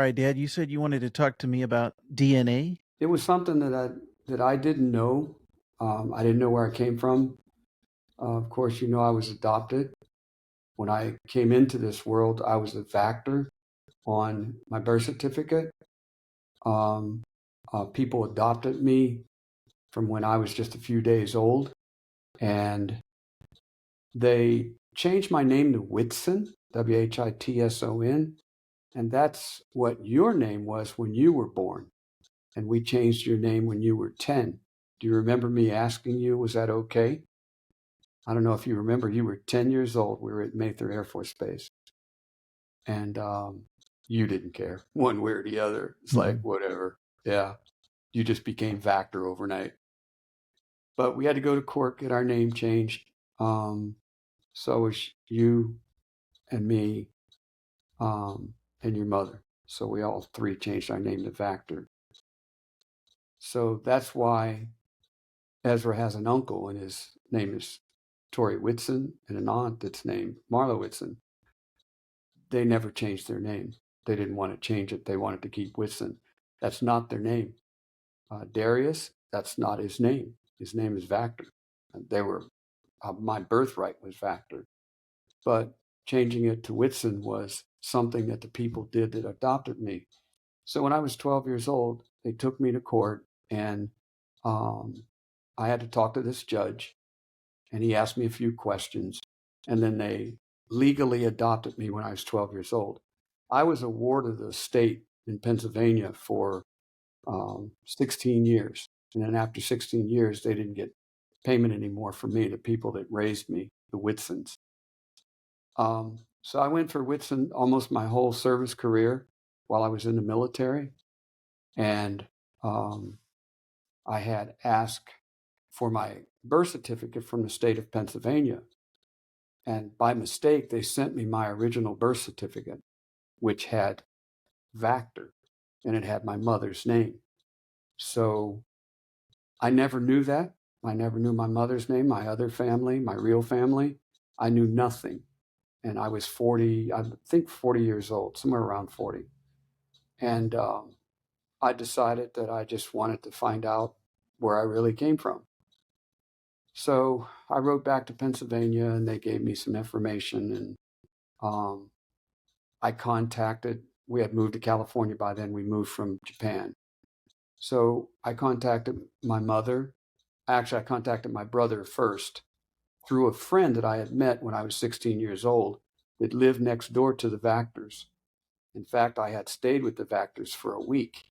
All right, Dad, you said you wanted to talk to me about DNA? It was something that I didn't know. I didn't know where I came from. Of course, I was adopted. When I came into this world, I was a factor on my birth certificate. Um, People adopted me from when I was just a few days old, and they changed my name to Whitson, Whitson, and that's what your name was when you were born. And we changed your name when you were 10. Do you remember me asking you, was that okay? I don't know if you remember, you were 10 years old. We were at Mather Air Force Base, and you didn't care one way or the other. It's like, Mhm. whatever. Yeah, you just became Vactor overnight. But we had to go to court, get our name changed. Um, so was you and me and your mother. So we all three changed our name to Vactor. So that's why Ezra has an uncle, and his name is Tori Whitson, and an aunt that's named Marla Whitson. They never changed their name. They didn't want to change it. They wanted to keep Whitson. That's not their name. Darius, that's not his name. His name is Vactor. They were my birthright was Vactor, but changing it to Whitson was something that the people did that adopted me. So when I was 12 years old, they took me to court, and um, I had to talk to this judge, and he asked me a few questions, and then they legally adopted me when I was 12 years old. I was a ward of the state in Pennsylvania for 16 years. And then after 16 years, they didn't get payment anymore for me, the people that raised me, the Whitsons. So I went for Whitson almost my whole service career while I was in the military. And um, I had asked for my birth certificate from the state of Pennsylvania. And by mistake, they sent me my original birth certificate, which had Vactor, and it had my mother's name. So I never knew that. I never knew my mother's name, my other family, my real family. I knew nothing. And I was 40, I think 40 years old, somewhere around 40. And I decided that I just wanted to find out where I really came from. So I wrote back to Pennsylvania, and they gave me some information. And um, I contacted, we had moved to California by then. We moved from Japan. So I contacted my mother. Actually, I contacted my brother first through a friend that I had met when I was 16 years old that lived next door to the Vactors. In fact, I had stayed with the Vactors for a week.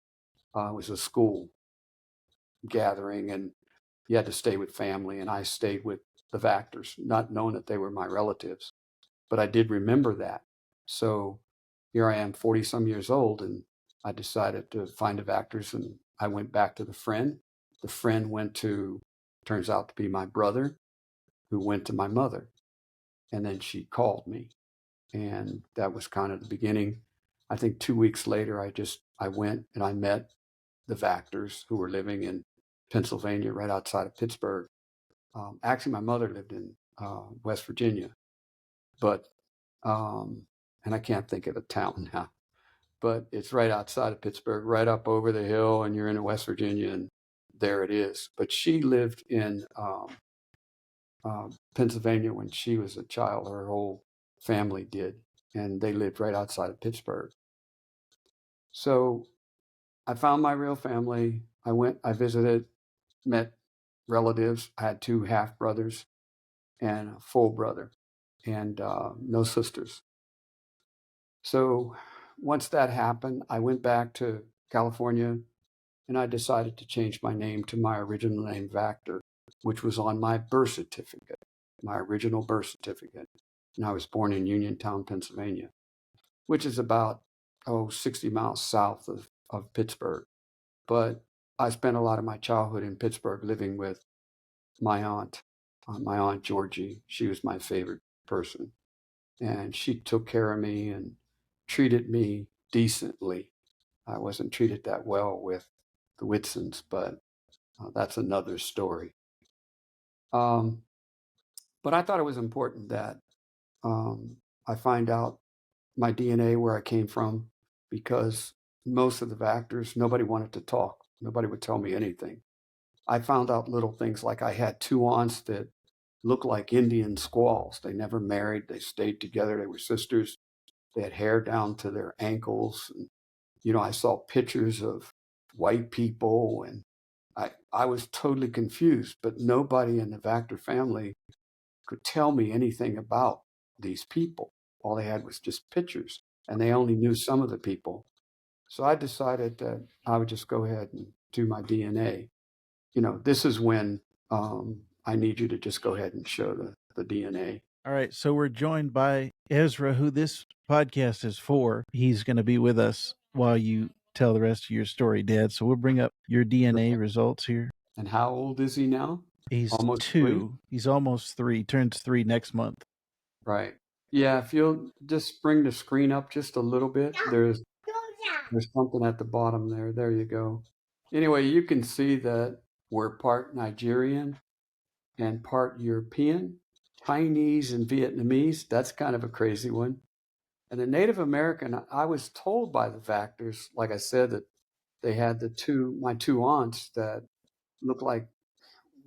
It was a school gathering, and you had to stay with family, and I stayed with the Vactors, not knowing that they were my relatives. But I did remember that. So here I am, 40 some years old, and I decided to find the Vactors, and I went back to the friend. The friend went to, turns out to be my brother, who went to my mother. And then she called me. And that was kind of the beginning. I think 2 weeks later, I went and I met the Vactors who were living in Pennsylvania, right outside of Pittsburgh. Actually, my mother lived in West Virginia, but and I can't think of the town now, but it's right outside of Pittsburgh, right up over the hill, and you're in West Virginia, and there it is. But she lived in Pennsylvania when she was a child. Her whole family did, and they lived right outside of Pittsburgh. So I found my real family. I visited, met relatives. I had two half brothers and a full brother, and no sisters. So once that happened, I went back to California, and I decided to change my name to my original name, Vactor, which was on my birth certificate, my original birth certificate. And I was born in Uniontown, Pennsylvania, which is about, 60 miles south of Pittsburgh. But I spent a lot of my childhood in Pittsburgh living with my aunt Georgie. She was my favorite person. And she took care of me and treated me decently. I wasn't treated that well with the Whitsons, but that's another story. Um, but I thought it was important that I find out my DNA, where I came from, because most of the actors, nobody wanted to talk. Nobody would tell me anything. I found out little things like I had two aunts that looked like Indian squaws. They never married. They stayed together. They were sisters. They had hair down to their ankles. And, I saw pictures of white people, and I was totally confused, but nobody in the Vactor family could tell me anything about these people. All they had was just pictures, and they only knew some of the people. So I decided that I would just go ahead and do my DNA. This is when I need you to just go ahead and show the DNA. All right, so we're joined by Ezra, who this podcast is for. He's going to be with us while you tell the rest of your story, Dad. So we'll bring up your DNA results here. And how old is he now? He's Almost three? 2. He's almost 3, turns 3 next month. Right. Yeah, if you'll just bring the screen up just a little bit, there's something at the bottom there. There you go. Anyway, you can see that we're part Nigerian and part European, Chinese and Vietnamese. That's kind of a crazy one. And the Native American, I was told by the Vactors, like I said, that they had my two aunts that looked like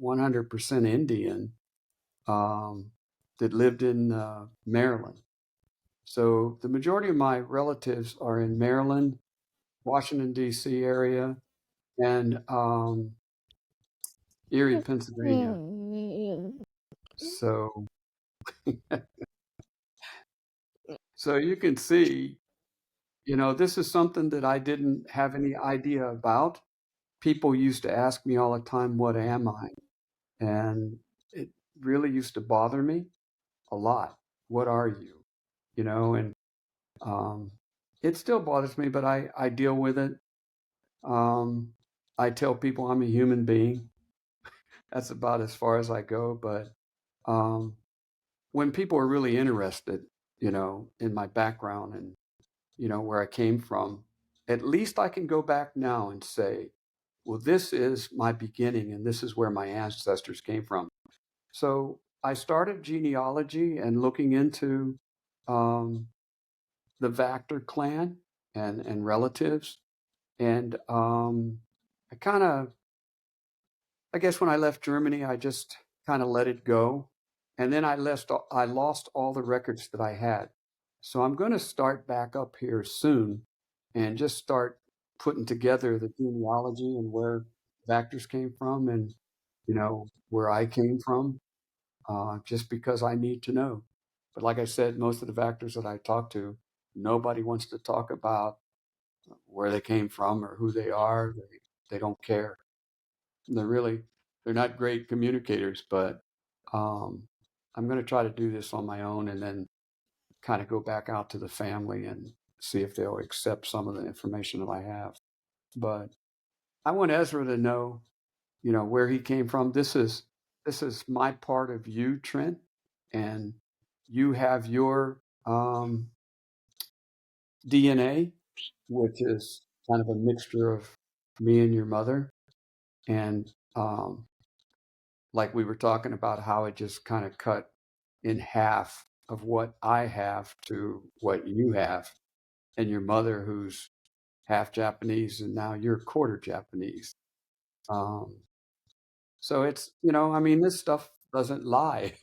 100% Indian, that lived in Maryland. So the majority of my relatives are in Maryland, Washington, D.C. area, and Erie, Pennsylvania. So, so you can see, this is something that I didn't have any idea about. People used to ask me all the time, what am I? And it really used to bother me a lot. What are you? And it still bothers me, but I deal with it. I tell people I'm a human being. That's about as far as I go. But um, when people are really interested, in my background and, where I came from, at least I can go back now and say, well, this is my beginning and this is where my ancestors came from. So I started genealogy and looking into um, the Vactor clan and relatives. And I guess when I left Germany, I just kind of let it go. And then I lost all the records that I had. So I'm going to start back up here soon and just start putting together the genealogy and where Vactors came from and, where I came from, just because I need to know. But like I said, most of the Vactors that I talk to, nobody wants to talk about where they came from or who they are. They don't care. They're not great communicators, but um, I'm going to try to do this on my own and then kind of go back out to the family and see if they'll accept some of the information that I have. But I want Ezra to know, where he came from. This is my part of you, Trent, and you have your DNA, which is kind of a mixture of me and your mother. And like we were talking about how it just kind of cut in half of what I have to what you have, and your mother, who's half Japanese, and now you're quarter Japanese. Um, so it's, I mean, this stuff doesn't lie,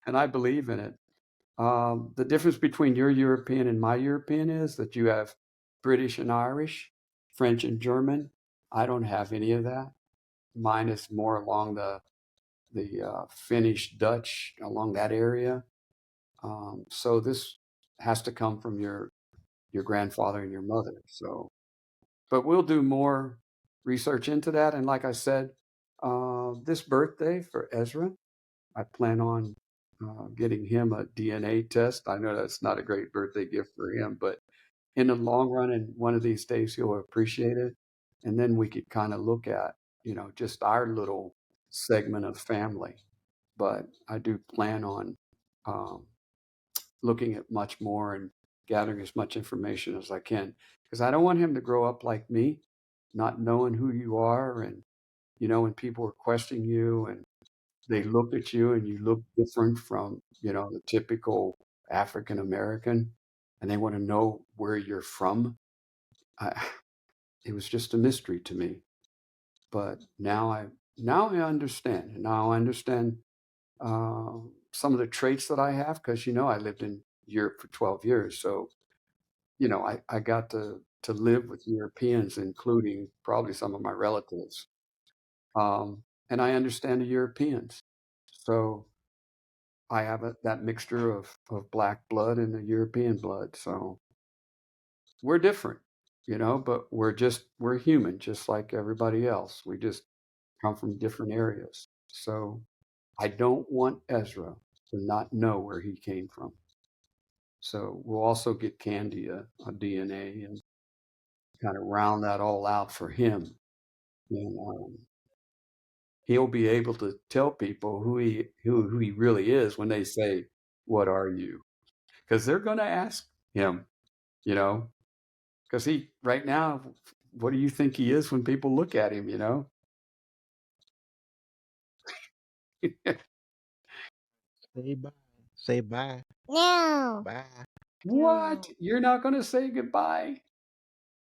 and I believe in it. The difference between your European and my European is that you have British and Irish, French and German. I don't have any of that. Mine is more along the Finnish, Dutch, along that area. So this has to come from your grandfather and your mother. So, but we'll do more research into that. And like I said, this birthday for Ezra, I plan on getting him a DNA test. I know that's not a great birthday gift for him, but in the long run, and one of these days he'll appreciate it. And then we could kind of look at, just our little segment of family. But I do plan on um, looking at much more and gathering as much information as I can because I don't want him to grow up like me, not knowing who you are. And, when people are questioning you and they look at you and you look different from, the typical African American, and they want to know where you're from. It was just a mystery to me. But now I understand. And now I understand some of the traits that I have because I lived in Europe for 12 years. So I got to live with Europeans, including probably some of my relatives. And I understand the Europeans. So I have that mixture of black blood and the European blood. So we're different, but we're human, just like everybody else. We just come from different areas. So I don't want Ezra to not know where he came from. So we'll also get Candy a DNA and kind of round that all out for him. And he'll be able to tell people who he really is when they say, "What are you?" Because they're going to ask him, you know, because he right now, what do you think he is when people look at him? Say bye. Say bye. No. Bye. What? You're not going to say goodbye?